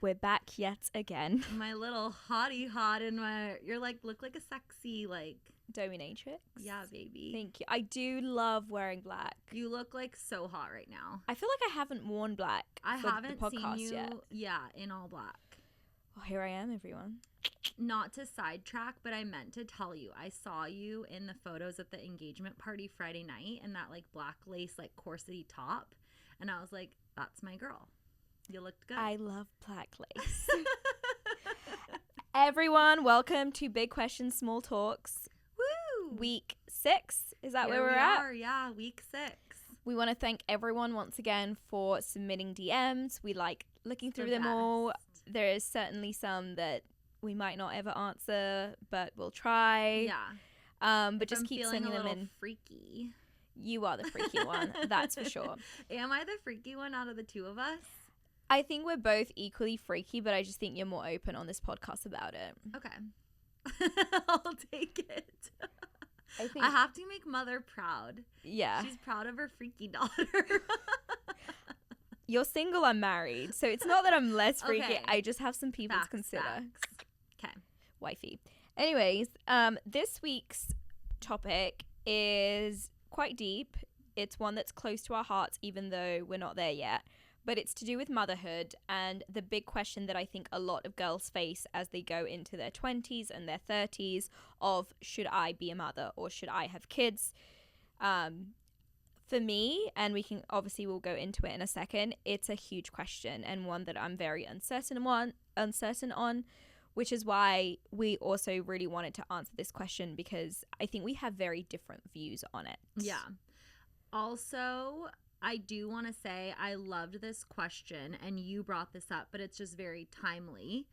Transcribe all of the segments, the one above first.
We're back yet again. My little hottie hot in my, you're like, look like a sexy, like. Dominatrix. Yeah, baby. Thank you. I do love wearing black. You look like so hot right now. I feel like I haven't worn black I for haven't the podcast seen you, yet. yeah, in all black. Well, here I am, everyone. Not to sidetrack, but I meant to tell you, I saw you in the photos at the engagement party Friday night in that like black lace, like corsety top. And I was like, that's my girl. You looked good. I love black lace. Everyone, welcome to Big Questions, Small Talks. Woo! Week 6. Is that Here where we're we at? are, yeah, week 6. We want to thank everyone once again for submitting DMs. We like looking It's through the them all. best. There is certainly some that we might not ever answer, but we'll try. Yeah. But just keep feeling sending a them little in. freaky. You are the freaky one, that's for sure. Am I the freaky one out of the two of us? I think we're both equally freaky, but I just think you're more open on this podcast about it. Okay. I'll take it. I have to make mother proud. Yeah. She's proud of her freaky daughter. You're single, I'm married. So it's not that I'm less freaky. Okay. I just have some people Facts, to consider. Okay. Wifey. Anyways, this week's topic is quite deep. It's one that's close to our hearts, even though we're not there yet. But it's to do with motherhood and the big question that I think a lot of girls face as they go into their 20s and their 30s of, should I be a mother or should I have kids? For me, and we'll go into it in a second, it's a huge question and one that I'm very uncertain on, which is why we also really wanted to answer this question, because I think we have very different views on it. Yeah. Also, I do want to say I loved this question, and you brought this up, but it's just very timely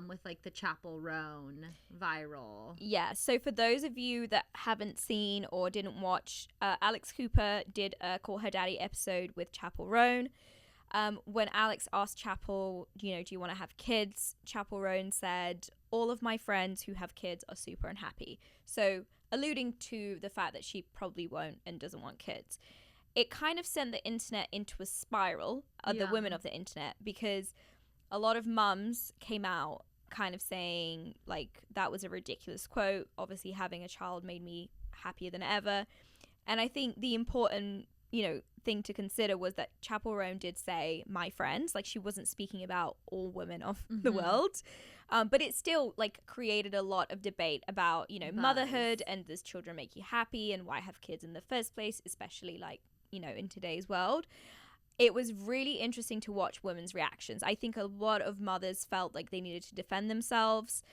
with like the Chapel Roan viral. Yeah, so for those of you that haven't seen or didn't watch, Alex Cooper did a Call Her Daddy episode with Chapel Roan. When Alex asked Chapel, do you want to have kids? Chapel Roan said, all of my friends who have kids are super unhappy. So alluding to the fact that she probably won't and doesn't want kids. It kind of sent the internet into a spiral, the women of the internet, because a lot of mums came out kind of saying, like, that was a ridiculous quote. Obviously, having a child made me happier than ever. And I think the important, thing to consider was that Chapel Roan did say, my friends, like she wasn't speaking about all women of the world. But it still, like, created a lot of debate about, motherhood and does children make you happy and why have kids in the first place, especially, like, in today's world. It was really interesting to watch women's reactions. I think a lot of mothers felt like they needed to defend themselves,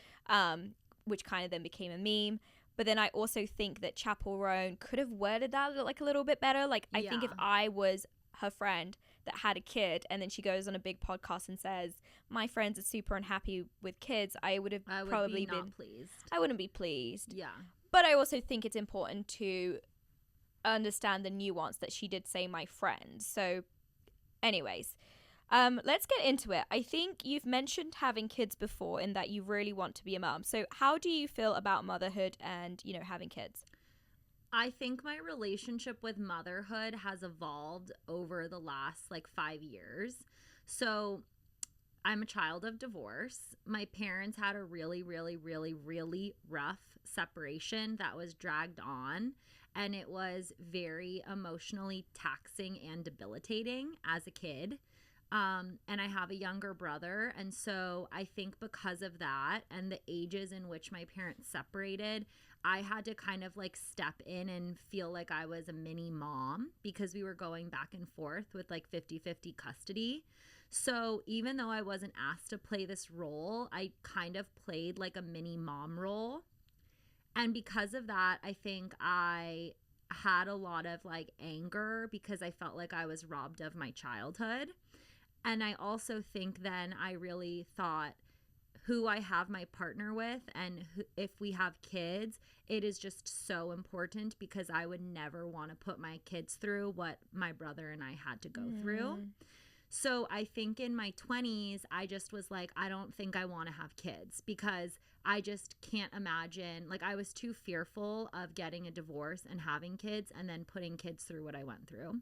which kind of then became a meme. But then I also think that Chapel Roan could have worded that a little bit better. Like, I think if I was her friend that had a kid and then she goes on a big podcast and says, my friends are super unhappy with kids, I would probably been pleased. I wouldn't be pleased. Yeah. But I also think it's important to understand the nuance that she did say my friend. So anyways, let's get into it. I think you've mentioned having kids before in that you really want to be a mom. So how do you feel about motherhood and, having kids? I think my relationship with motherhood has evolved over the last 5 years. So I'm a child of divorce. My parents had a really, really, really, really rough separation that was dragged on. And it was very emotionally taxing and debilitating as a kid. And I have a younger brother. And so I think because of that and the ages in which my parents separated, I had to kind of step in and feel like I was a mini mom because we were going back and forth with 50-50 custody. So even though I wasn't asked to play this role, I kind of played a mini mom role. And because of that, I think I had a lot of anger because I felt like I was robbed of my childhood. And I also think then I really thought who I have my partner with and if we have kids, it is just so important because I would never want to put my kids through what my brother and I had to go through. So I think in my 20s, I just was I don't think I want to have kids because I just can't imagine. I was too fearful of getting a divorce and having kids and then putting kids through what I went through.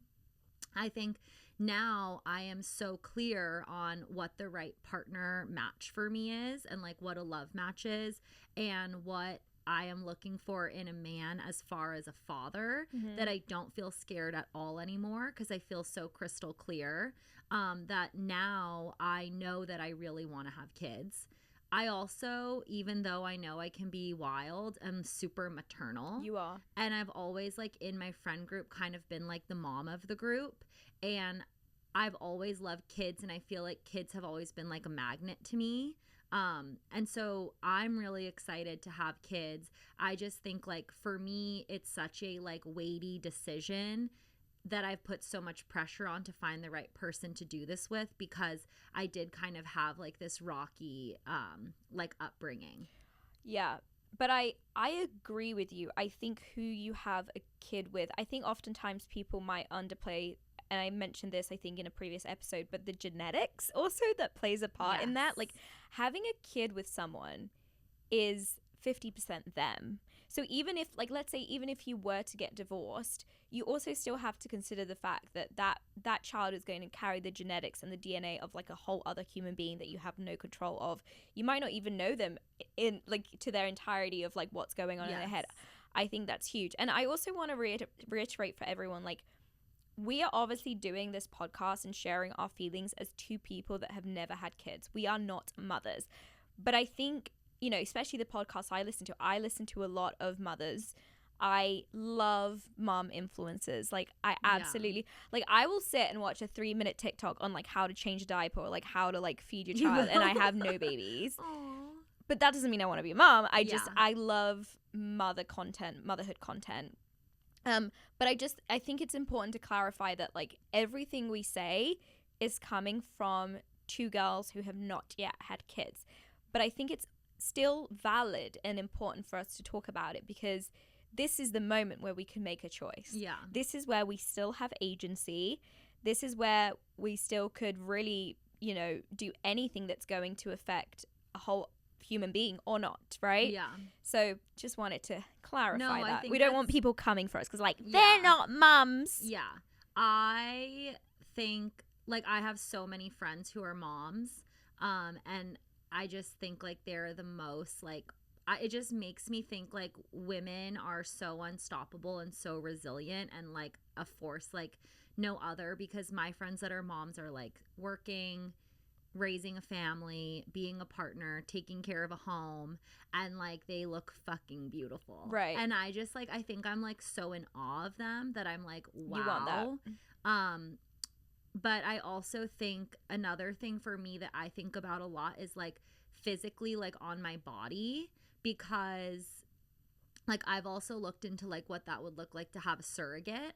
I think now I am so clear on what the right partner match for me is, and like what a love match is, and what I am looking for in a man as far as a father, that I don't feel scared at all anymore, because I feel so crystal clear that now I know that I really want to have kids. I also, even though I know I can be wild, am super maternal. You are. And I've always, like, in my friend group, kind of been like the mom of the group. And I've always loved kids, and I feel like kids have always been like a magnet to me. And so I'm really excited to have kids. I just think, like, for me, it's such a like weighty decision that I've put so much pressure on to find the right person to do this with, because I did kind of have like this rocky like upbringing. Yeah. But I agree with you. I think who you have a kid with, I think oftentimes people might underplay, and I mentioned this I think in a previous episode, but the genetics also that plays a part in that. Like, having a kid with someone is 50% them. So even if, like, let's say even if you were to get divorced, you also still have to consider the fact that child is going to carry the genetics and the DNA of like a whole other human being that you have no control of. You might not even know them in like to their entirety of like what's going on in their head. I think that's huge. And I also want to reiterate for everyone, like, we are obviously doing this podcast and sharing our feelings as two people that have never had kids. We are not mothers. But I think, you know, especially the podcasts I listen to a lot of mothers. I love mom influencers. Like, I absolutely, like, I will sit and watch a 3-minute TikTok on like how to change a diaper or like how to like feed your child, and I have no babies. Aww. But that doesn't mean I want to be a mom. I love motherhood content. But I think it's important to clarify that like everything we say is coming from two girls who have not yet had kids. But I think it's still valid and important for us to talk about it, because this is the moment where we can make a choice. Yeah. This is where we still have agency. This is where we still could really, you know, do anything that's going to affect a whole human being or not, right? Yeah. So just wanted to clarify that. We don't want people coming for us because, like, they're not mums. Yeah. I think, like, I have so many friends who are moms, and I just think, like, they're the most, like, it just makes me think, like, women are so unstoppable and so resilient and, like, a force like no other, because my friends that are moms are, like, working, raising a family, being a partner, taking care of a home, and like they look fucking beautiful. Right. And I just like, I think I'm like so in awe of them that I'm like, wow. You want that. But I also think another thing for me that I think about a lot is like physically, like on my body, because like I've also looked into like what that would look like to have a surrogate.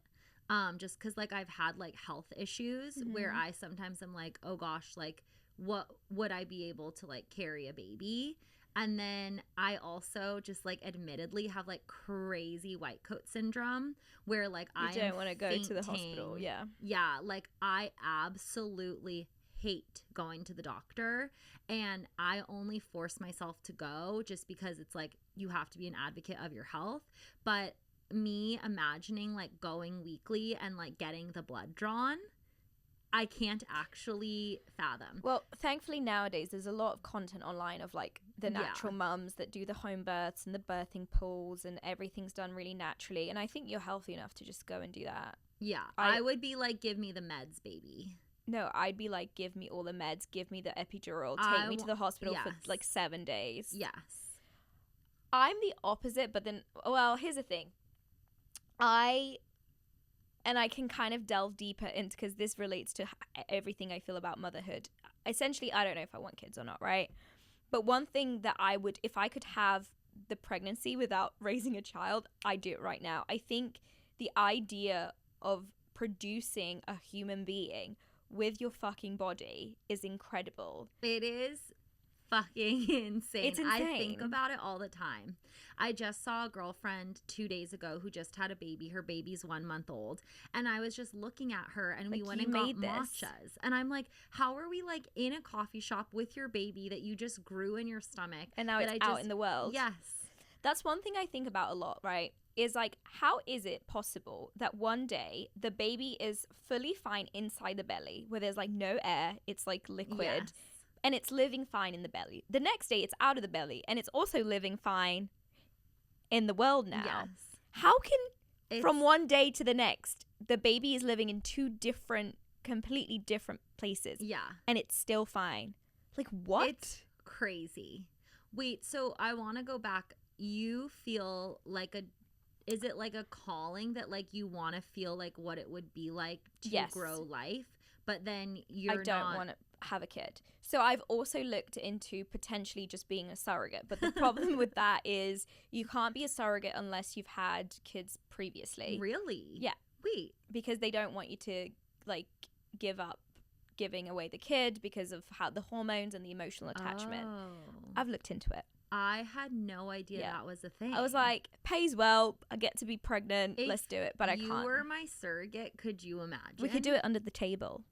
Just because like I've had like health issues where I sometimes am like, oh gosh, like what would I be able to like carry a baby? And then I also just like admittedly have like crazy white coat syndrome where like I don't want to go to the hospital. Yeah. Yeah. Like I absolutely hate going to the doctor, and I only force myself to go just because it's like you have to be an advocate of your health. But me imagining like going weekly and like getting the blood drawn, I can't actually fathom. Well, thankfully nowadays there's a lot of content online of like the natural mums that do the home births and the birthing pools, and everything's done really naturally, and I think you're healthy enough to just go and do that. Yeah. I would be like, give me the meds, baby. No, I'd be like, give me all the meds, give me the epidural, take me to the hospital for like 7 days. Yes. I'm the opposite, but then, well, here's the thing. I can kind of delve deeper into, because this relates to everything I feel about motherhood. Essentially, I don't know if I want kids or not, right? But one thing that I would, if I could have the pregnancy without raising a child, I'd do it right now. I think the idea of producing a human being with your fucking body is incredible. It is fucking insane. It's insane. I think about it all the time. I just saw a girlfriend 2 days ago who just had a baby. Her baby's 1 month old. And I was just looking at her, and like, we went and got matchas. And I'm like, how are we like in a coffee shop with your baby that you just grew in your stomach? And now it's out in the world. Yes. That's one thing I think about a lot, right? Is like, how is it possible that one day the baby is fully fine inside the belly where there's like no air, it's like liquid, Yes. and it's living fine in the belly. The next day it's out of the belly and it's also living fine in the world now. Yes. How can It's, from one day to the next the baby is living in two different, completely different places yeah. and it's still fine? Like, what? It's crazy. Wait, so I want to go back. You feel like is it like a calling that like you want to feel like what it would be like to Yes. grow life, but then I don't want to have a kid. So I've also looked into potentially just being a surrogate. But the problem with that is you can't be a surrogate unless you've had kids previously. Really? Yeah. Wait. Because they don't want you to like give up giving away the kid because of how the hormones and the emotional attachment. Oh. I've looked into it. I had no idea that was a thing. I was like, pays well, I get to be pregnant, let's do it, but I can't. You were my surrogate, could you imagine? We could do it under the table.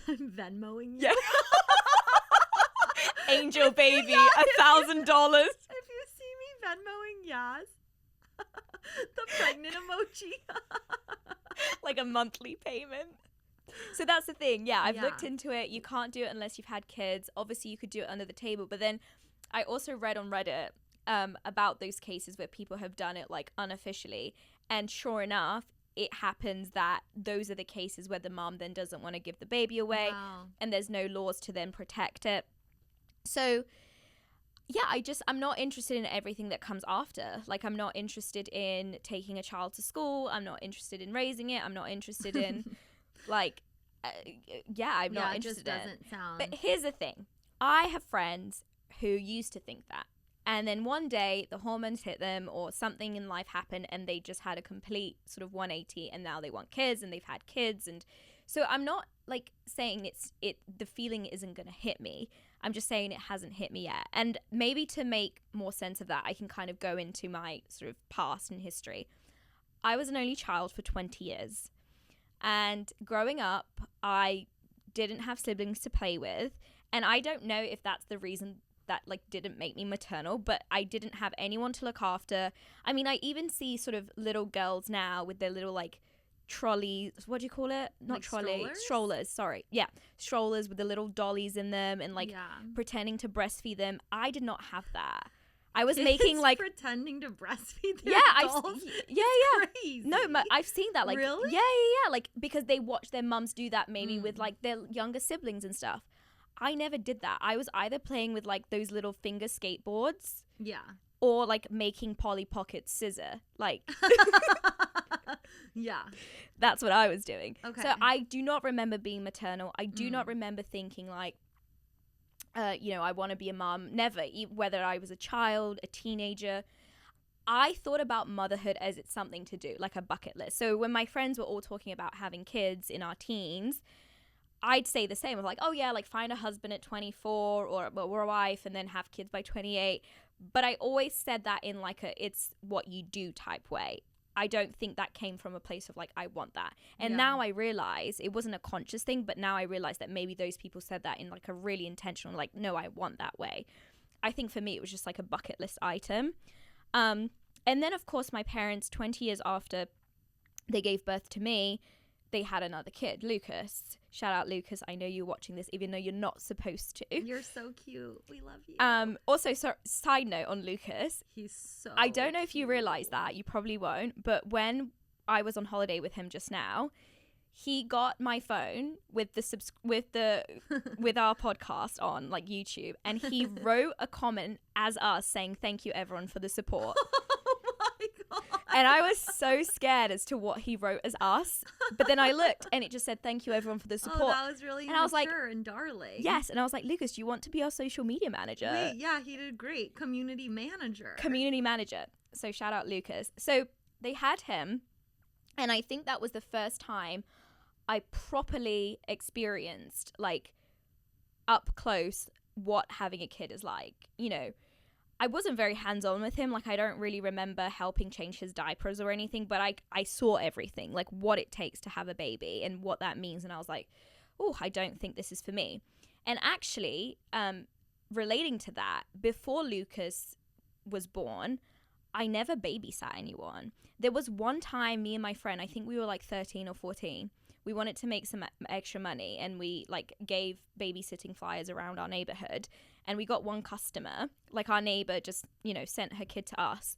Venmoing you? Yeah. Angel baby, Yes. $1,000. If you see me Venmoing Yas, the pregnant emoji. Like a monthly payment. So that's the thing. Yeah, I've Yeah. looked into it. You can't do it unless you've had kids. Obviously, you could do it under the table, but then I also read on Reddit about those cases where people have done it like unofficially, and sure enough, it happens that those are the cases where the mom then doesn't want to give the baby away, Wow. and there's no laws to then protect it. So yeah, I'm not interested in everything that comes after. Like, I'm not interested in taking a child to school. I'm not interested in raising it. I'm not interested in like I'm not it interested just in it. doesn't sound. But here's the thing. I have friends who used to think that. And then one day the hormones hit them or something in life happened and they just had a complete sort of 180 and now they want kids and they've had kids. And so I'm not like saying the feeling isn't going to hit me. I'm just saying it hasn't hit me yet. And maybe to make more sense of that, I can kind of go into my sort of past and history. I was an only child for 20 years. And growing up, I didn't have siblings to play with. And I don't know if that's the reason that like didn't make me maternal, but I didn't have anyone to look after. I mean, I even see sort of little girls now with their little like trolleys. What do you call it? Not Like trolley. strollers? Strollers. Sorry. Yeah. Strollers with the little dollies in them and like yeah. pretending to breastfeed them. I did not have that. I was making like pretending to breastfeed their yeah, dolls. yeah. Crazy. No, I've seen that. Like, Really? yeah. Like, because they watch their mums do that maybe with Mm. like their younger siblings and stuff. I never did that. I was either playing with like those little finger skateboards Yeah. or like making Polly Pocket's scissor. Like, Yeah. that's what I was doing. Okay. So I do not remember being maternal. I do not Mm. remember thinking like, I want to be a mom. Never, whether I was a child, a teenager. I thought about motherhood as it's something to do, like a bucket list. So when my friends were all talking about having kids in our teens, I'd say the same of like, oh yeah, like find a husband at 24 or a wife and then have kids by 28. But I always said that in like it's what you do type way. I don't think that came from a place of like, I want that. And Yeah. now I realize it wasn't a conscious thing, but now I realize that maybe those people said that in like a really intentional, like, no, I want that way. I think for me, it was just like a bucket list item. And then of course my parents, 20 years after they gave birth to me, they had another kid, Lucas. Shout out Lucas. I know you're watching this, even though you're not supposed to. You're so cute. We love you. Also, side note on Lucas, He's so I don't know if you cute. realize that, you probably won't, but when I was on holiday with him just now, he got my phone with with our podcast on like YouTube, and he wrote a comment as us saying thank you everyone for the support. Oh my god. And I was so scared as to what he wrote as us, but then I looked and it just said thank you everyone for the support. Oh, that was really And I was like, mature and darling. Yes, and I was like, Lucas, do you want to be our social media manager? Wait, yeah, he did great. Community manager. Community manager. So shout out Lucas. So they had him, and I think that was the first time I properly experienced like up close what having a kid is like. You know, I wasn't very hands-on with him. Like, I don't really remember helping change his diapers or anything, but I saw everything, like what it takes to have a baby and what that means. And I was like, oh, I don't think this is for me. And actually, relating to that, before Lucas was born, I never babysat anyone. There was one time me and my friend, I think we were like 13 or 14, we wanted to make some extra money, and we like gave babysitting flyers around our neighborhood, and we got one customer, like our neighbor just, you know, sent her kid to us.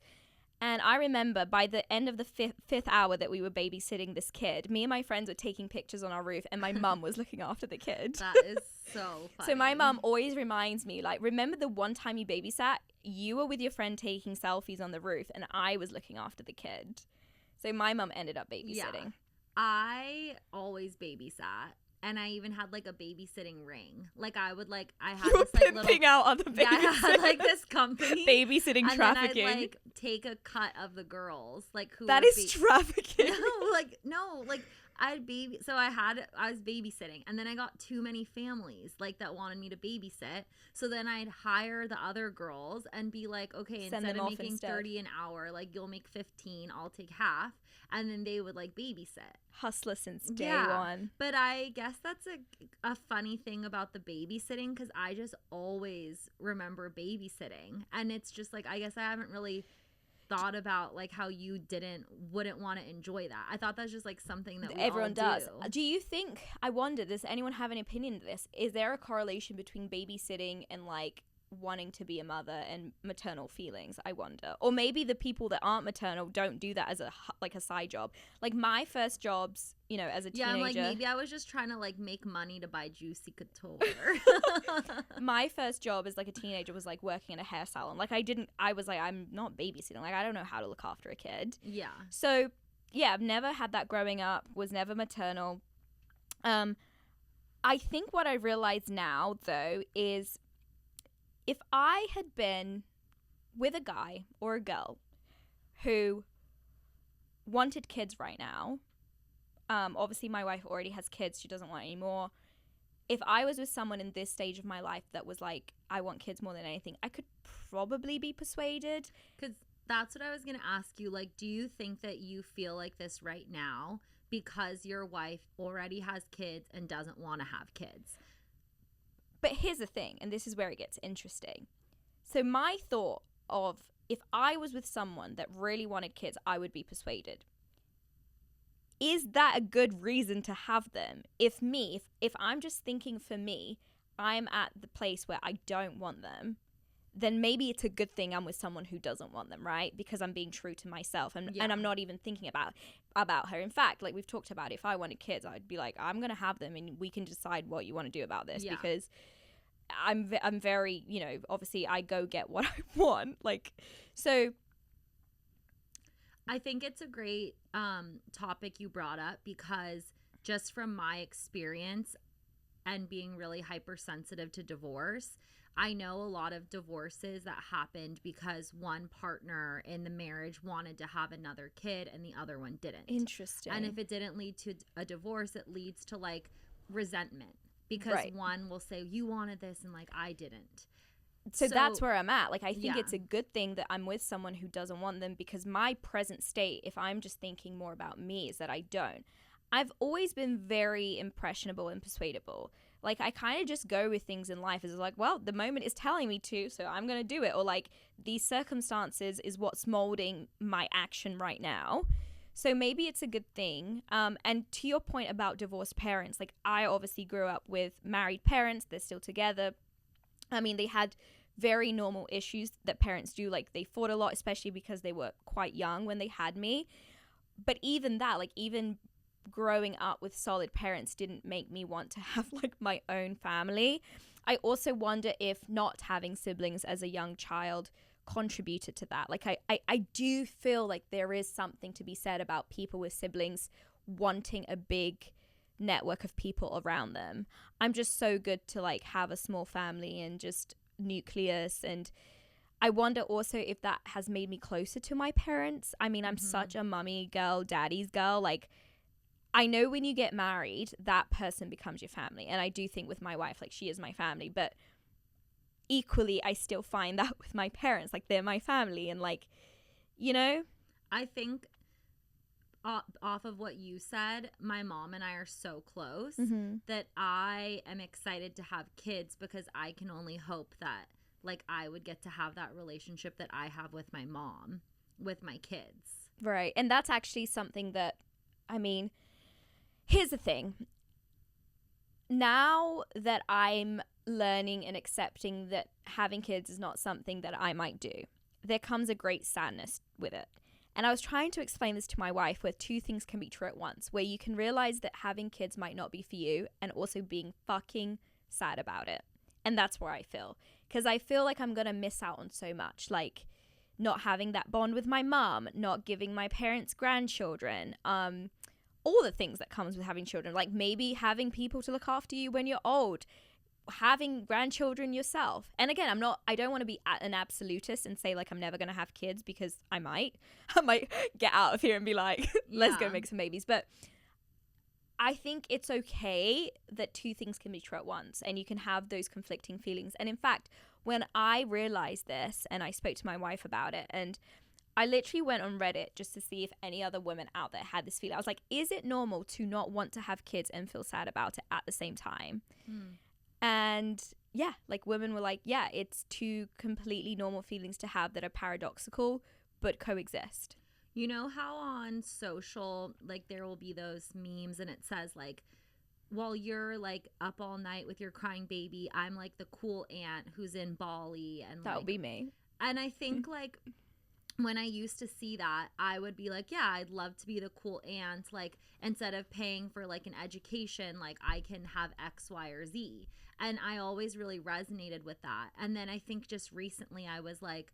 And I remember by the end of the fifth hour that we were babysitting this kid, me and my friends were taking pictures on our roof, and my mum was looking after the kid. That is so funny. So my mum always reminds me, like, remember the one time you babysat? You were with your friend taking selfies on the roof, and I was looking after the kid. So my mum ended up babysitting. Yeah. I always babysat. And I even had like a babysitting ring. Like I would like I had You were this like pimping little out other babysitters. yeah, I had like this company babysitting and trafficking. then I'd like take a cut of the girls like who that were is trafficking. no, I was babysitting, and then I got too many families like that wanted me to babysit. So then I'd hire the other girls and be like, okay, Send instead them of off making instead. 30 an hour, like you'll make 15, I'll take half, and then they would like babysit. Hustler since day Yeah. one. But I guess that's a funny thing about the babysitting, because I just always remember babysitting, and it's just like I guess I haven't really thought about like how you wouldn't want to enjoy that. I thought that's just like something that Everyone all does. Do you think, I wonder, does anyone have an opinion of this? Is there a correlation between babysitting and like wanting to be a mother and maternal feelings? I wonder. Or maybe the people that aren't maternal don't do that as a side job. Like my first jobs, you know, as a teenager. Yeah, I'm like, maybe I was just trying to like make money to buy Juicy Couture. My first job as like a teenager was like working in a hair salon. Like I was like, I'm not babysitting. Like I don't know how to look after a kid. Yeah. So yeah, I've never had that growing up, was never maternal. I think what I realize now though is if I had been with a guy or a girl who wanted kids right now, obviously my wife already has kids, she doesn't want any more. If I was with someone in this stage of my life that was like, I want kids more than anything, I could probably be persuaded. Because that's what I was going to ask you. Like, do you think that you feel like this right now because your wife already has kids and doesn't want to have kids? But here's the thing, and this is where it gets interesting. So my thought of if I was with someone that really wanted kids, I would be persuaded. Is that a good reason to have them? If I'm just thinking for me, I'm at the place where I don't want them, then maybe it's a good thing I'm with someone who doesn't want them, right? Because I'm being true to myself, and I'm not even thinking about her. In fact, like we've talked about, if I wanted kids, I'd be like, I'm gonna have them, and we can decide what you want to do about this. Yeah. Because I'm very, you know, obviously I go get what I want, like, so. I think it's a great topic you brought up, because just from my experience and being really hypersensitive to divorce, I know a lot of divorces that happened because one partner in the marriage wanted to have another kid and the other one didn't. Interesting. And if it didn't lead to a divorce, it leads to like resentment, because one will say, you wanted this and like I didn't. So that's where I'm at. Like, I think yeah. it's a good thing that I'm with someone who doesn't want them, because my present state, if I'm just thinking more about me, is that I don't. I've always been very impressionable and persuadable. Like, I kind of just go with things in life as like, well, the moment is telling me to, so I'm going to do it. Or like, these circumstances is what's molding my action right now. So maybe it's a good thing. And to your point about divorced parents, like I obviously grew up with married parents. They're still together. I mean, they had very normal issues that parents do. Like they fought a lot, especially because they were quite young when they had me. But even that, like even growing up with solid parents didn't make me want to have like my own family. I also wonder if not having siblings as a young child contributed to that. Like I do feel like there is something to be said about people with siblings wanting a big network of people around them. I'm just so good to like have a small family and just nucleus, and I wonder also if that has made me closer to my parents. I mean, I'm such a mummy girl, daddy's girl. Like I know when you get married, that person becomes your family, and I do think with my wife, like she is my family, but equally I still find that with my parents, like they're my family, and like, you know, I think off of what you said, my mom and I are so close that I am excited to have kids, because I can only hope that like I would get to have that relationship that I have with my mom. with my kids. Right. And that's actually something that, I mean, here's the thing. Now that I'm learning and accepting that having kids is not something that I might do, there comes a great sadness with it. And I was trying to explain this to my wife, where two things can be true at once, where you can realize that having kids might not be for you, and also being fucking sad about it. And that's where I feel. Because I feel like I'm going to miss out on so much. Like, not having that bond with my mom, not giving my parents grandchildren, all the things that comes with having children. Like, maybe having people to look after you when you're old, having grandchildren yourself. And again, I don't want to be an absolutist and say like I'm never going to have kids, because I might get out of here and be like, let's go make some babies. But I think it's okay that two things can be true at once, and you can have those conflicting feelings. And in fact, when I realized this and I spoke to my wife about it, and I literally went on Reddit just to see if any other women out there had this feeling. I was like, is it normal to not want to have kids and feel sad about it at the same time? And yeah, like women were like, yeah, it's two completely normal feelings to have that are paradoxical but coexist. You know how on social, like there will be those memes and it says like, while you're like up all night with your crying baby, I'm like the cool aunt who's in Bali. And that would be me. And I think like when I used to see that, I would be like, yeah, I'd love to be the cool aunt. Like, instead of paying for like an education, like I can have X, Y, or Z. And I always really resonated with that. And then I think just recently I was like,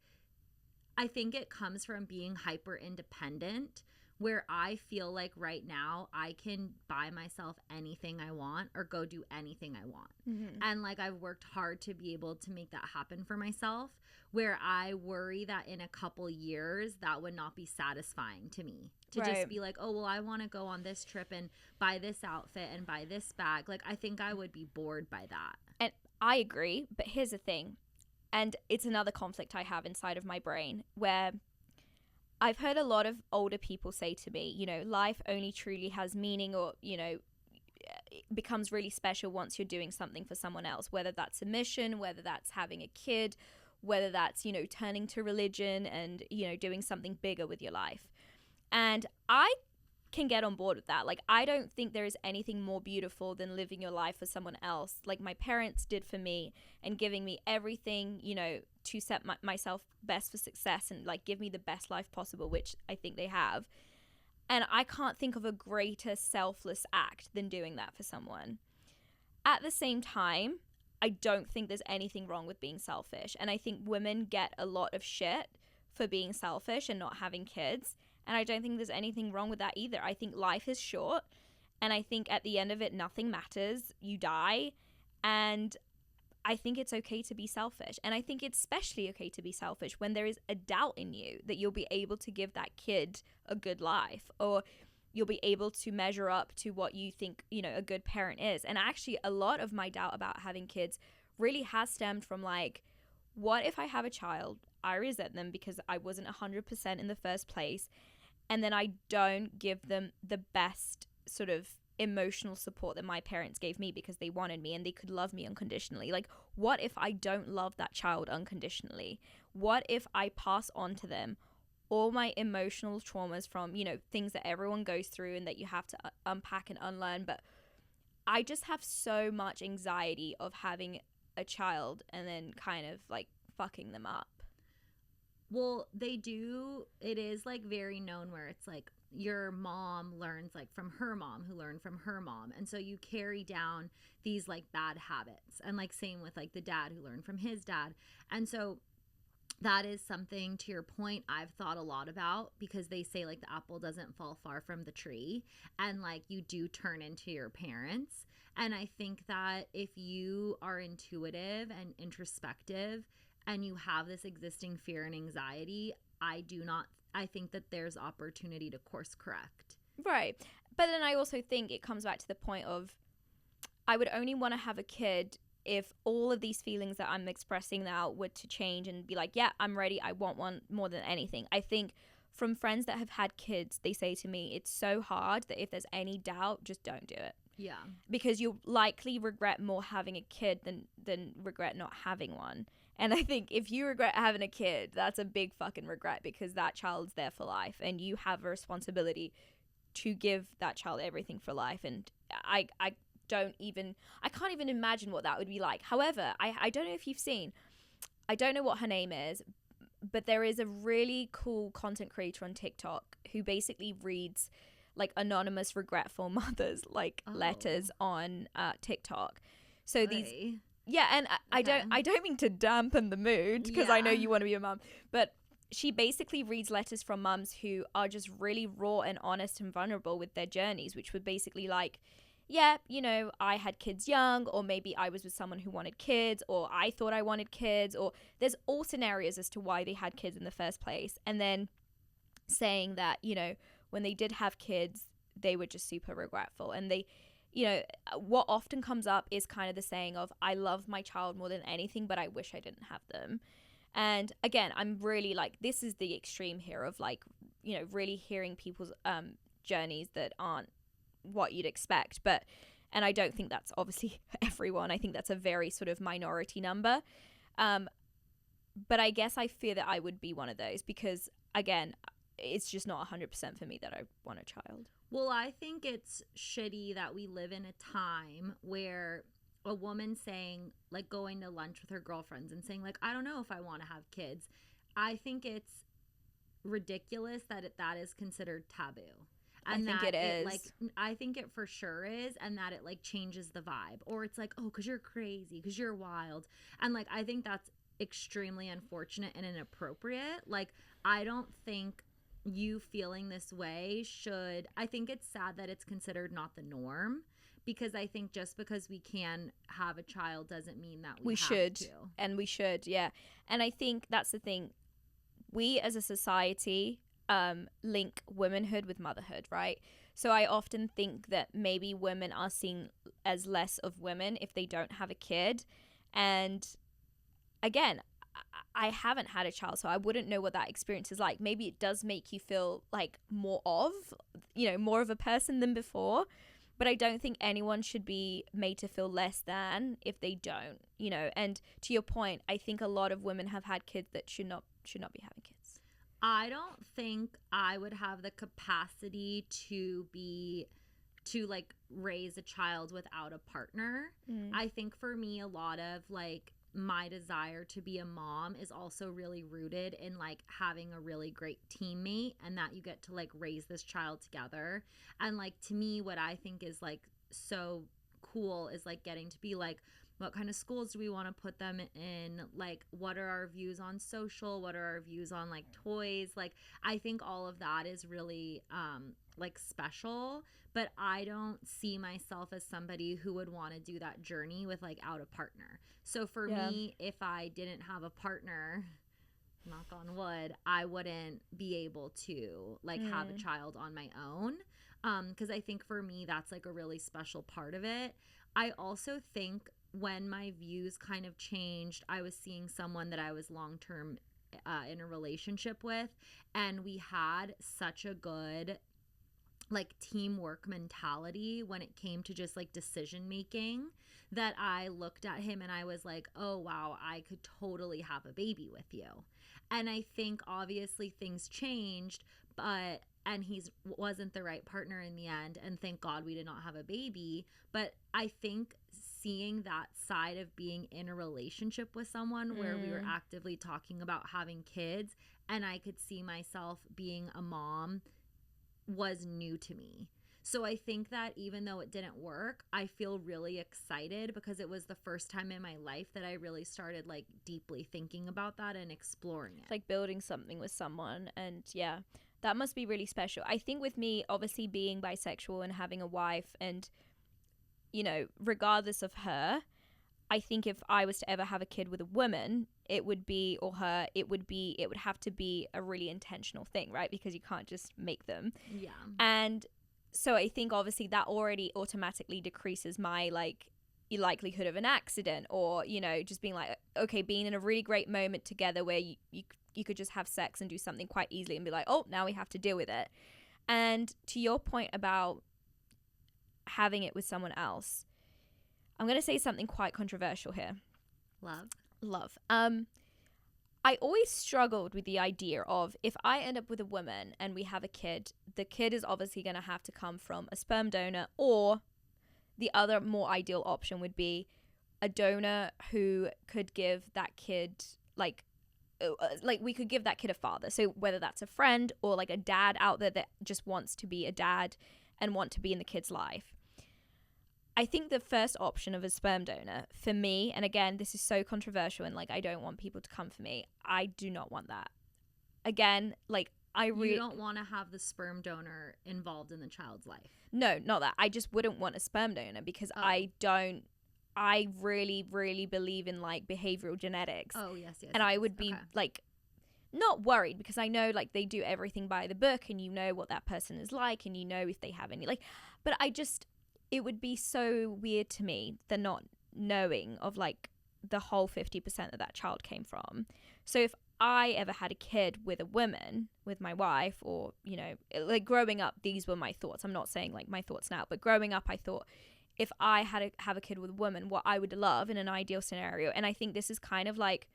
I think it comes from being hyper independent, where I feel like right now I can buy myself anything I want or go do anything I want. And like I've worked hard to be able to make that happen for myself, where I worry that in a couple years that would not be satisfying to me. To just be like, oh, well, I want to go on this trip and buy this outfit and buy this bag. Like, I think I would be bored by that. And I agree, but here's the thing. And it's another conflict I have inside of my brain, where I've heard a lot of older people say to me, you know, life only truly has meaning, or, you know, it becomes really special once you're doing something for someone else, whether that's a mission, whether that's having a kid, whether that's, you know, turning to religion and, you know, doing something bigger with your life. And I can get on board with that. Like, I don't think there is anything more beautiful than living your life for someone else, like my parents did for me, and giving me everything, you know, to set myself best for success and like give me the best life possible, which I think they have. And I can't think of a greater selfless act than doing that for someone. At the same time, I don't think there's anything wrong with being selfish. And I think women get a lot of shit for being selfish and not having kids. And I don't think there's anything wrong with that either. I think life is short. And I think at the end of it, nothing matters. You die. And I think it's okay to be selfish. And I think it's especially okay to be selfish when there is a doubt in you that you'll be able to give that kid a good life, or you'll be able to measure up to what you think, you know, a good parent is. And actually, a lot of my doubt about having kids really has stemmed from like, what if I have a child, I resent them because I wasn't 100% in the first place, and then I don't give them the best sort of emotional support that my parents gave me because they wanted me and they could love me unconditionally. Like, what if I don't love that child unconditionally? What if I pass on to them all my emotional traumas from, you know, things that everyone goes through and that you have to unpack and unlearn? But I just have so much anxiety of having a child and then kind of like fucking them up. Well, they do. It is like very known where it's like your mom learns like from her mom who learned from her mom. And so you carry down these like bad habits, and like same with like the dad who learned from his dad. And so that is something, to your point, I've thought a lot about, because they say like the apple doesn't fall far from the tree, and like you do turn into your parents. And I think that if you are intuitive and introspective and you have this existing fear and anxiety, I think that there's opportunity to course correct. Right. But then I also think it comes back to the point of, I would only want to have a kid if all of these feelings that I'm expressing now were to change and be like, yeah, I'm ready, I want one more than anything. I think from friends that have had kids, they say to me, it's so hard that if there's any doubt, just don't do it. Yeah. because you'll likely regret more having a kid than regret not having one. And I think if you regret having a kid, that's a big fucking regret, because that child's there for life and you have a responsibility to give that child everything for life. And I can't even imagine what that would be like. However, I don't know if you've seen, I don't know what her name is, but there is a really cool content creator on TikTok who basically reads like anonymous regretful mothers like letters on TikTok. So these, yeah, and I don't mean to dampen the mood, because I know you want to be a mum, but she basically reads letters from mums who are just really raw and honest and vulnerable with their journeys, which would basically like, yeah, you know, I had kids young, or maybe I was with someone who wanted kids, or I thought I wanted kids, or there's all scenarios as to why they had kids in the first place. And then saying that, you know, when they did have kids, they were just super regretful. And they, you know, what often comes up is kind of the saying of, I love my child more than anything, but I wish I didn't have them. And again, I'm really like, this is the extreme here of like, you know, really hearing people's journeys that aren't what you'd expect. But, and I don't think that's obviously everyone. I think that's a very sort of minority number. But I guess I fear that I would be one of those, because again, it's just not 100% for me that I want a child. Well, I think it's shitty that we live in a time where a woman saying, like, going to lunch with her girlfriends and saying, like, I don't know if I want to have kids. I think it's ridiculous that that is considered taboo. And I think it is. Like, I think it for sure is, and that it, like, changes the vibe. Or it's like, oh, because you're crazy, because you're wild. And, like, I think that's extremely unfortunate and inappropriate. Like, I don't think you feeling this way should, I think it's sad that it's considered not the norm, because I think just because we can have a child doesn't mean that we have should to. And we should, yeah. And I think that's the thing, we as a society link womanhood with motherhood, right? So I often think that maybe women are seen as less of women if they don't have a kid. And again, I haven't had a child, so I wouldn't know what that experience is like. Maybe it does make you feel like more of a person than before, but I don't think anyone should be made to feel less than if they don't, you know. And to your point, I think a lot of women have had kids that should not be having kids. I don't think I would have the capacity to like raise a child without a partner. I think for me, a lot of like my desire to be a mom is also really rooted in like having a really great teammate, and that you get to like raise this child together. And like, to me, what I think is like so cool is like getting to be like, what kind of schools do we want to put them in? Like, what are our views on social? What are our views on like toys? Like, I think all of that is really like special, but I don't see myself as somebody who would want to do that journey without a partner. So for me, if I didn't have a partner, knock on wood, I wouldn't be able to like have a child on my own. Because I think for me, that's like a really special part of it. I also think when my views kind of changed, I was seeing someone that I was long-term in a relationship with, and we had such a good like teamwork mentality when it came to just like decision making, that I looked at him and I was like, oh wow, I could totally have a baby with you. And I think obviously things changed, and he wasn't the right partner in the end, and thank God we did not have a baby. But I think seeing that side of being in a relationship with someone where we were actively talking about having kids, and I could see myself being a mom, was new to me. So I think that even though it didn't work, I feel really excited, because it was the first time in my life that I really started like deeply thinking about that and exploring it. Like building something with someone. And yeah, that must be really special. I think with me, obviously being bisexual and having a wife, and, you know, regardless of her, I think if I was to ever have a kid with a woman, it would have to be a really intentional thing, right? Because you can't just make them. Yeah. And so I think obviously that already automatically decreases my like likelihood of an accident, or, you know, just being like, okay, being in a really great moment together where you could just have sex and do something quite easily and be like, oh, now we have to deal with it. And to your point about having it with someone else, I'm going to say something quite controversial here. Love. I always struggled with the idea of, if I end up with a woman and we have a kid, the kid is obviously going to have to come from a sperm donor, or the other more ideal option would be a donor who could give that kid like we could give that kid a father. So whether that's a friend or like a dad out there that just wants to be a dad and want to be in the kid's life. I think the first option of a sperm donor for me, and again, this is so controversial and like I don't want people to come for me. I do not want that. Again, like you don't want to have the sperm donor involved in the child's life. No, not that. I just wouldn't want a sperm donor because I really, really believe in like behavioral genetics. Oh, yes. And I would be like not worried because I know like they do everything by the book and you know what that person is like and you know if they have any like, but it would be so weird to me the not knowing of like the whole 50% that child came from. So if I ever had a kid with a woman, with my wife, or, you know, like growing up, these were my thoughts. I'm not saying like my thoughts now, but growing up, I thought if I had have a kid with a woman, what I would love in an ideal scenario. And I think this is kind of like,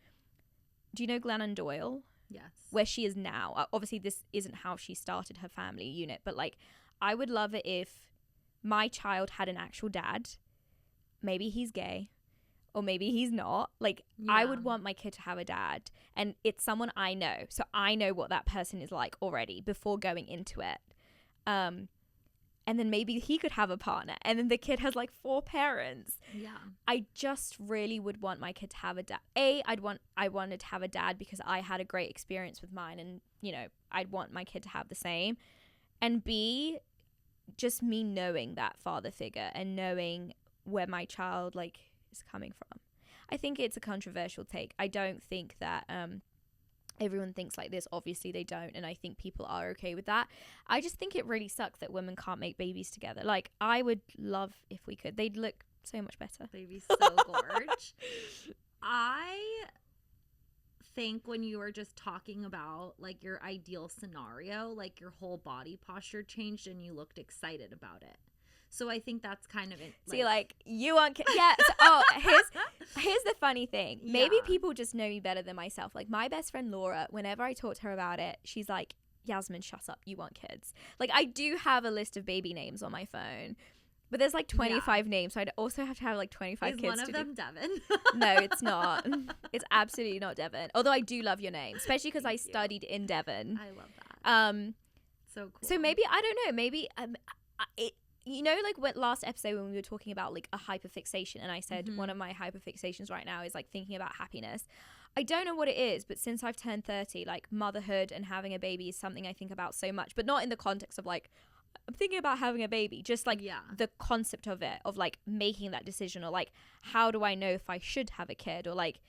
do you know Glennon Doyle? Yes. Where she is now. Obviously, this isn't how she started her family unit, but like, I would love it if my child had an actual dad. Maybe he's gay. Or maybe he's not. Like, yeah. I would want my kid to have a dad. And it's someone I know. So I know what that person is like already before going into it. And then maybe he could have a partner. And then the kid has like 4 parents. Yeah. I just really would want my kid to have a dad. I wanted to have a dad because I had a great experience with mine. And, you know, I'd want my kid to have the same. And B, just me knowing that father figure and knowing where my child, like, is coming from. I think it's a controversial take. I don't think that everyone thinks like this. Obviously they don't, and I think people are okay with that. I just think it really sucks that women can't make babies together. Like, I would love if we could. They'd look so much better. They'd be so gorge. I think when you were just talking about like your ideal scenario, like your whole body posture changed and you looked excited about it. So I think that's kind of it. See, like, you want kids. Yeah. So, here's the funny thing. Maybe people just know me better than myself. Like, my best friend Laura, whenever I talk to her about it, she's like, Yasmin, shut up. You want kids. Like, I do have a list of baby names on my phone. But there's like 25 names. So I'd also have to have like 25 kids. Is one of them Devon? No, it's not. It's absolutely not Devon. Although I do love your name. Especially because I studied in Devon. I love that. So cool. So maybe, I don't know. Maybe you know, like what last episode when we were talking about like a hyperfixation, and I said one of my hyperfixations right now is like thinking about happiness. I don't know what it is, but since I've turned 30, like motherhood and having a baby is something I think about so much, but not in the context of like, I'm thinking about having a baby, just like the concept of it, of like making that decision, or like, how do I know if I should have a kid, or like,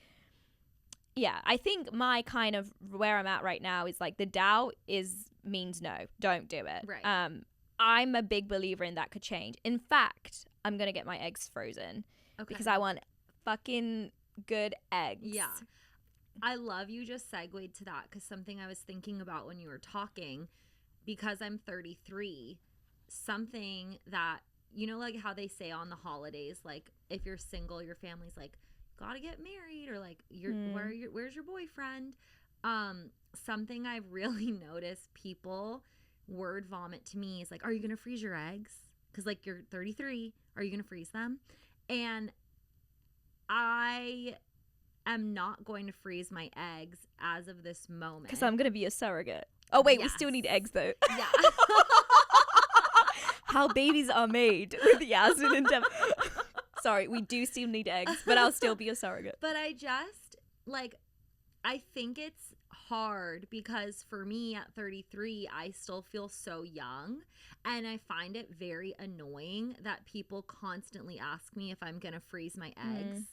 I think my kind of where I'm at right now is like the doubt means no, don't do it. Right. I'm a big believer in that could change. In fact, I'm going to get my eggs frozen because I want fucking good eggs. Yeah. I love you just segued to that because something I was thinking about when you were talking, because I'm 33, something that, you know, like how they say on the holidays, like if you're single, your family's like, gotta get married, or like, where's your boyfriend? Something I've really noticed people word vomit to me is like, are you gonna freeze your eggs? Because like you're 33, are you gonna freeze them? And I am not going to freeze my eggs as of this moment because I'm gonna be a surrogate. Oh wait, we still need eggs though. Yeah. How babies are made with Yasmin and Devon. Sorry, we do still need eggs, but I'll still be a surrogate. But I just like, I think it's hard because for me at 33, I still feel so young, and I find it very annoying that people constantly ask me if I'm gonna freeze my eggs.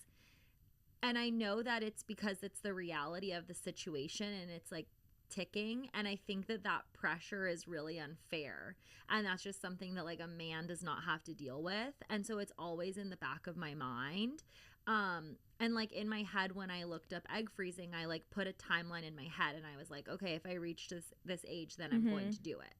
And I know that it's because it's the reality of the situation and it's like ticking, and I think that pressure is really unfair, and that's just something that like a man does not have to deal with, and so it's always in the back of my mind. And like in my head, when I looked up egg freezing, I like put a timeline in my head, and I was like, okay, if I reach this age, then I'm going to do it.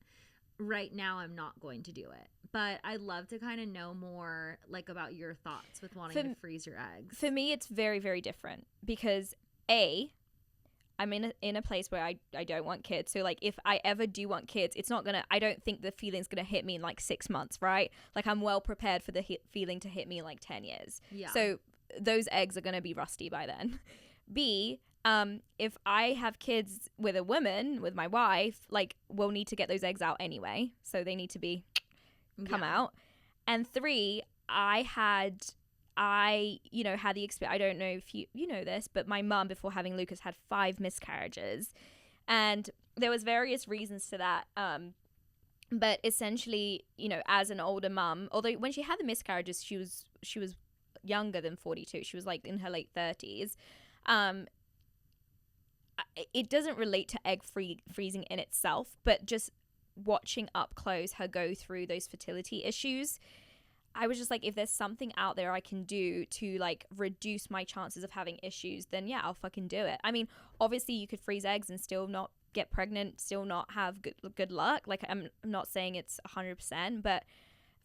right now I'm not going to do it. But I'd love to kind of know more like about your thoughts with wanting to freeze your eggs. For me, it's very, very different because I'm in a place where I don't want kids. So like if I ever do want kids, it's not gonna, I don't think the feeling's gonna hit me in like 6 months, right? Like I'm well prepared for the feeling to hit me in like 10 years. Yeah. So those eggs are gonna be rusty by then. B, if I have kids with a woman, with my wife, like we'll need to get those eggs out anyway. So they need to be come out. And 3, I had the experience. I don't know if you know this, but my mum before having Lucas had 5 miscarriages, and there was various reasons to that. But essentially, as an older mum, although when she had the miscarriages, she was younger than 42. She was like in her late 30s. It doesn't relate to egg freezing in itself, but just watching up close her go through those fertility issues, I was just like, if there's something out there I can do to like reduce my chances of having issues, then yeah, I'll fucking do it. I mean, obviously you could freeze eggs and still not get pregnant, still not have good luck. Like I'm not saying it's 100%, but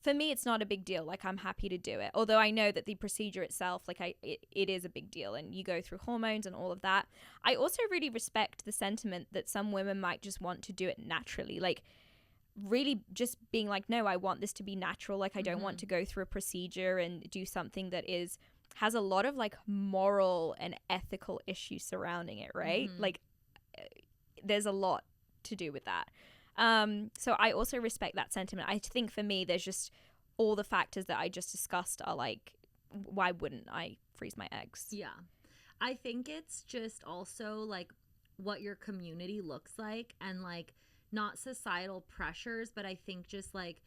for me, it's not a big deal. Like I'm happy to do it. Although I know that the procedure itself, like it is a big deal, and you go through hormones and all of that. I also really respect the sentiment that some women might just want to do it naturally. Like really just being like, no, I want this to be natural. Like I don't want to go through a procedure and do something that has a lot of like moral and ethical issues surrounding it, right? Like there's a lot to do with that. So I also respect that sentiment. I think for me, there's just all the factors that I just discussed are like, why wouldn't I freeze my eggs? Yeah. I think it's just also like what your community looks like, and like not societal pressures, but I think just like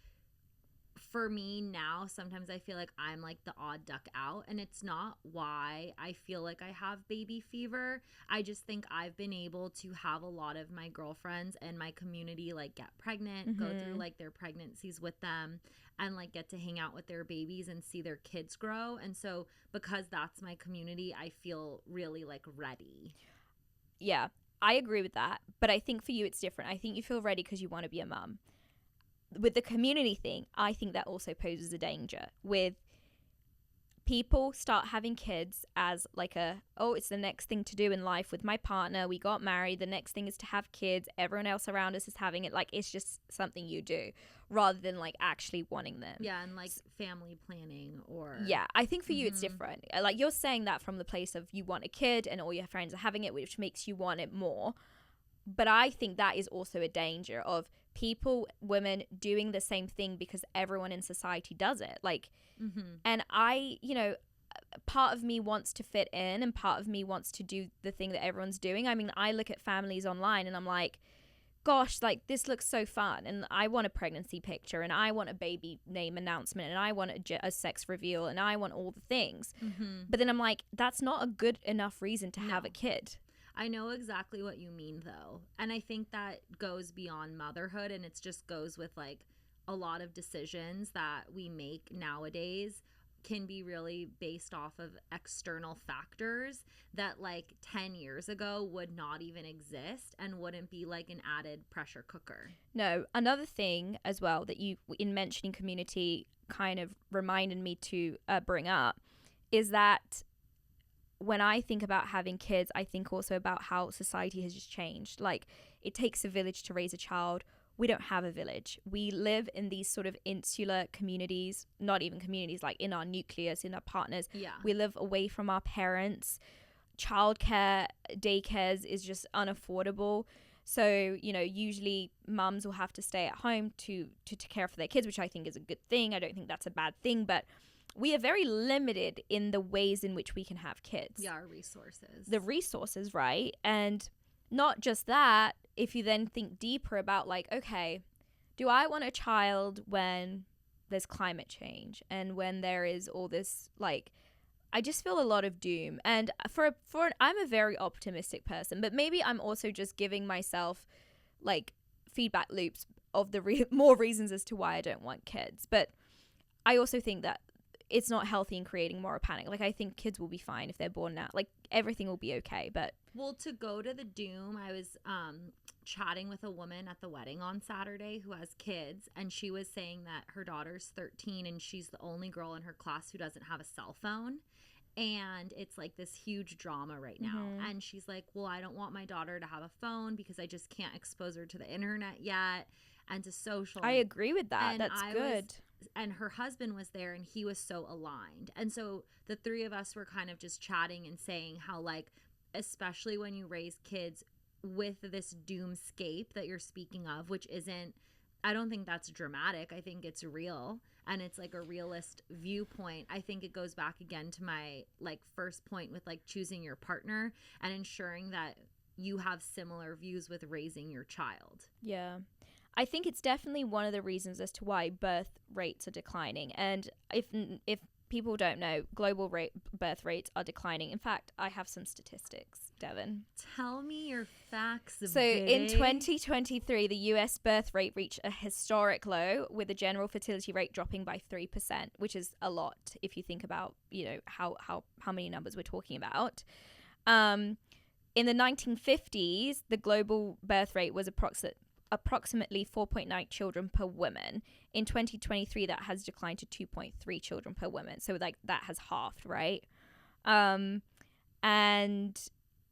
for me now, sometimes I feel like I'm like the odd duck out, and it's not why I feel like I have baby fever. I just think I've been able to have a lot of my girlfriends and my community like get pregnant, go through like their pregnancies with them, and like get to hang out with their babies and see their kids grow. And so because that's my community, I feel really like ready. Yeah, I agree with that. But I think for you, it's different. I think you feel ready because you want to be a mum. With the community thing, I think that also poses a danger with people start having kids as like it's the next thing to do in life. With my partner, we got married, the next thing is to have kids, everyone else around us is having it, like it's just something you do rather than like actually wanting them. Yeah, and like family planning or yeah, I think for you it's different. Like you're saying that from the place of you want a kid and all your friends are having it, which makes you want it more. But I think that is also a danger of people, women doing the same thing because everyone in society does it. Like, and I, part of me wants to fit in and part of me wants to do the thing that everyone's doing. I mean, I look at families online and I'm like, gosh, like this looks so fun. And I want a pregnancy picture and I want a baby name announcement and I want a sex reveal and I want all the things. But then I'm like, that's not a good enough reason to have a kid. I know exactly what you mean, though. And I think that goes beyond motherhood, and it just goes with like a lot of decisions that we make nowadays can be really based off of external factors that like 10 years ago would not even exist and wouldn't be like an added pressure cooker. No, another thing as well that you, in mentioning community, kind of reminded me to bring up is that when I think about having kids, I think also about how society has just changed. Like, it takes a village to raise a child. We don't have a village. We live in these sort of insular communities, not even communities, like in our nucleus, in our partners. Yeah. We live away from our parents. Childcare, daycares is just unaffordable. So, usually mums will have to stay at home to care for their kids, which I think is a good thing. I don't think that's a bad thing, but we are very limited in the ways in which we can have kids. Yeah, our resources. The resources, right? And not just that, if you then think deeper about like, okay, do I want a child when there's climate change and when there is all this, like, I just feel a lot of doom. And I'm a very optimistic person, but maybe I'm also just giving myself like feedback loops of the more reasons as to why I don't want kids. But I also think that it's not healthy in creating more panic. Like, I think kids will be fine if they're born now. Like, everything will be okay, but... Well, to go to the doom, I was chatting with a woman at the wedding on Saturday who has kids, and she was saying that her daughter's 13 and she's the only girl in her class who doesn't have a cell phone. And it's like this huge drama right now. And she's like, well, I don't want my daughter to have a phone because I just can't expose her to the internet yet and to social. I agree with that. That's good. And her husband was there and he was so aligned. And so the three of us were kind of just chatting and saying how, like, especially when you raise kids with this doomscape that you're speaking of, which isn't, I don't think that's dramatic. I think it's real. And it's like a realist viewpoint. I think it goes back again to my like first point with like choosing your partner and ensuring that you have similar views with raising your child. Yeah. I think it's definitely one of the reasons as to why birth rates are declining. And if people don't know, global birth rates are declining. In fact, I have some statistics, Devon. Tell me your facts. So in 2023, the US birth rate reached a historic low, with the general fertility rate dropping by 3%, which is a lot if you think about, you know, how many numbers we're talking about. In the 1950s, the global birth rate was approximately 4.9 children per woman. In 2023, that has declined to 2.3 children per woman. So like that has halved, right? And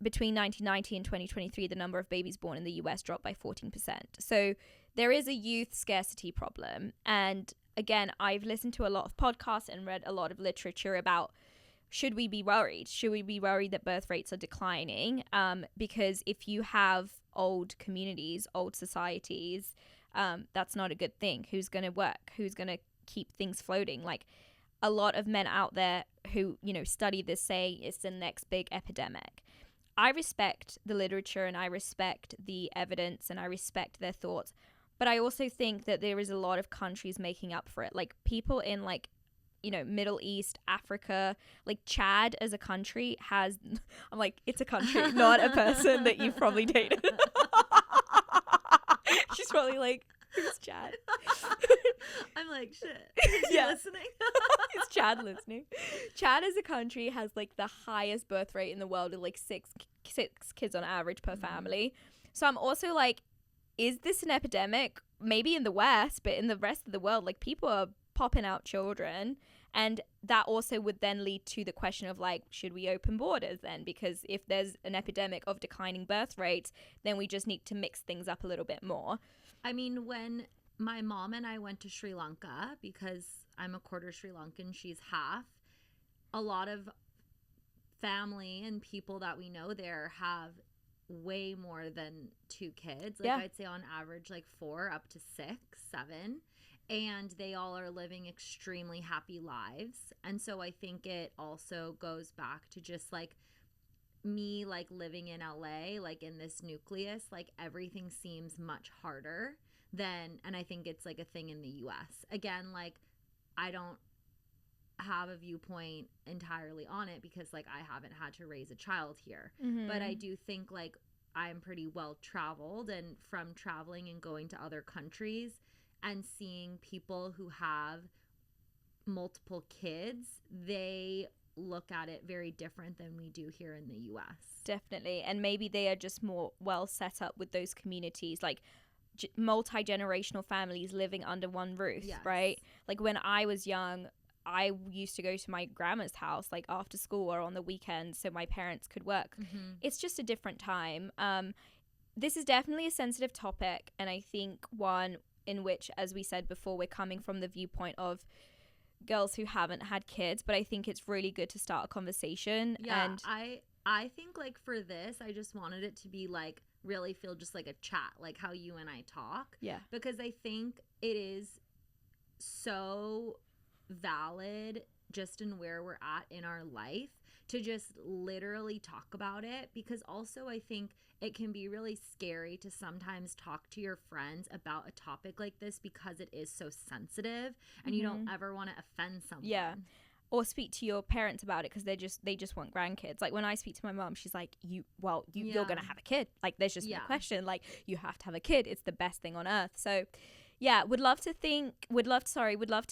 between 1990 and 2023, the number of babies born in the US dropped by 14%. So there is a youth scarcity problem. And again, I've listened to a lot of podcasts and read a lot of literature about, should we be worried? Should we be worried that birth rates are declining? Because if you have old communities, old societies, that's not a good thing. Who's going to work? Who's going to keep things floating? Like, a lot of men out there who, you know, study this say it's the next big epidemic. I respect the literature and I respect the evidence and I respect their thoughts. But I also think that there is a lot of countries making up for it. Like people in like, you know, Middle East, Africa, like Chad as a country has, I'm like, it's a country, not a person that you've probably dated. She's probably like, who's Chad? I'm like, shit. Is he listening? Is Chad listening? Chad as a country has like the highest birth rate in the world of like six kids on average per family. So I'm also like, is this an epidemic? Maybe in the West, but in the rest of the world, like people are popping out children. And that also would then lead to the question of like, should we open borders then? Because if there's an epidemic of declining birth rates, then we just need to mix things up a little bit more. I mean, when my mom and I went to Sri Lanka, because I'm a quarter Sri Lankan, she's half, a lot of family and people that we know there have way more than 2 kids. Like I'd say on average, like 4 up to 6, 7. And they all are living extremely happy lives. And so I think it also goes back to just like me, like living in LA, like in this nucleus, like everything seems much harder than, and I think it's like a thing in the US. Again, like I don't have a viewpoint entirely on it because like I haven't had to raise a child here. But I do think like I'm pretty well traveled, and from traveling and going to other countries and seeing people who have multiple kids, they look at it very different than we do here in the US. Definitely. And maybe they are just more well set up with those communities, like multi-generational families living under one roof, right? Like when I was young, I used to go to my grandma's house like after school or on the weekends so my parents could work. It's just a different time. This is definitely a sensitive topic, and I think one in which, as we said before, we're coming from the viewpoint of girls who haven't had kids, but I think it's really good to start a conversation. And I think like for this, I just wanted it to be like really feel just like a chat, like how you and I talk. Because I think it is so valid just in where we're at in our life to just literally talk about it, because also I think it can be really scary to sometimes talk to your friends about a topic like this because it is so sensitive and you don't ever want to offend someone. Or speak to your parents about it because they just want grandkids. Like when I speak to my mom, she's like, you're gonna have a kid. Like there's just no question. Like you have to have a kid. It's the best thing on earth. So yeah, would love to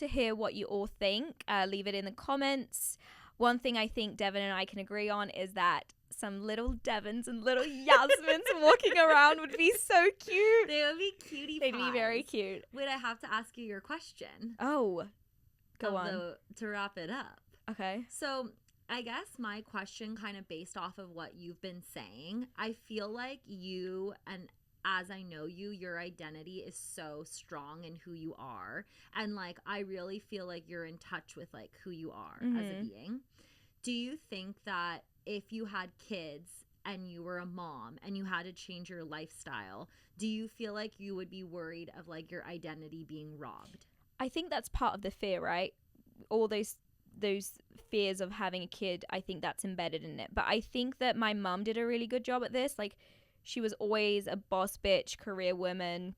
hear what you all think. Leave it in the comments. One thing I think Devon and I can agree on is that some little Devons and little Yasmins walking around would be so cute. They would be cutie They'd pies. be very cute. Wait, I have to ask you your question. Oh, go on. To wrap it up. Okay. So I guess my question, kind of based off of what you've been saying, I feel like you, and as I know you, your identity is so strong in who you are. And like, I really feel like you're in touch with like who you are as a being. Do you think that if you had kids and you were a mom and you had to change your lifestyle, do you feel like you would be worried of like your identity being robbed? I think that's part of the fear, right? All those fears of having a kid, I think that's embedded in it. But I think that my mum did a really good job at this. Like, she was always a boss bitch, career woman,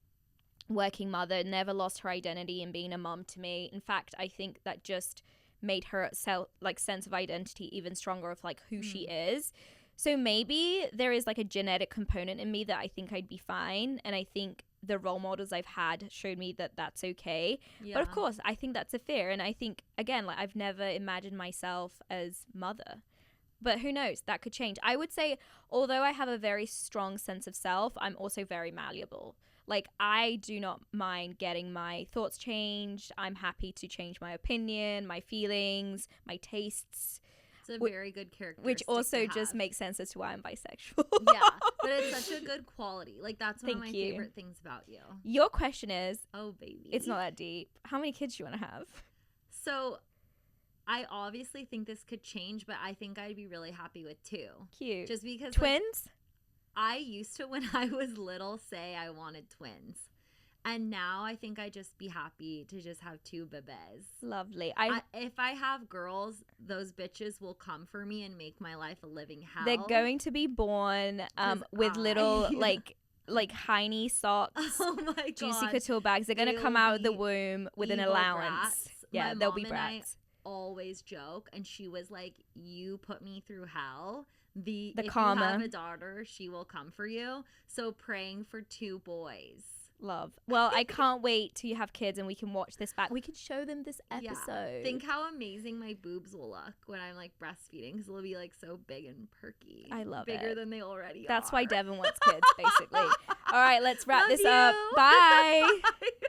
working mother, never lost her identity in being a mom to me. In fact, I think that just made her sense of identity even stronger of like who she is. So maybe there is like a genetic component in me that I think I'd be fine. And I think the role models I've had showed me that that's okay. Yeah. But of course, I think that's a fear. And I think, again, like I've never imagined myself as mother. But who knows? That could change. I would say, although I have a very strong sense of self, I'm also very malleable. Like, I do not mind getting my thoughts changed. I'm happy to change my opinion, my feelings, my tastes. It's a very good characteristic. Which also just makes sense as to why I'm bisexual. Yeah, but it's such a good quality. Like, that's one of my favorite things about you. Your question is, oh, baby. It's not that deep. How many kids do you want to have? So, I obviously think this could change, but I think I'd be really happy with 2. Cute. Just because. Twins? Like, I used to, when I was little, say I wanted twins. And now I think I'd just be happy to just have 2 bebés. Lovely. If I have girls, those bitches will come for me and make my life a living hell. They're going to be born with little like hiney socks. Oh my god. Juicy couture bags. They're going to come out of the womb with an allowance. Brats. Yeah, they'll be brats. I always joke, and she was like, "You put me through hell. If karma. You have a daughter, she will come for you." So praying for 2 boys. Love. Well, I can't wait till you have kids and we can watch this back. We can show them this episode. Yeah. Think how amazing my boobs will look when I'm like breastfeeding, because they'll be like so big and perky. I love Bigger it. than they already That's are. why Devon wants kids, basically. All right, let's wrap Love this you. up. Bye. Bye.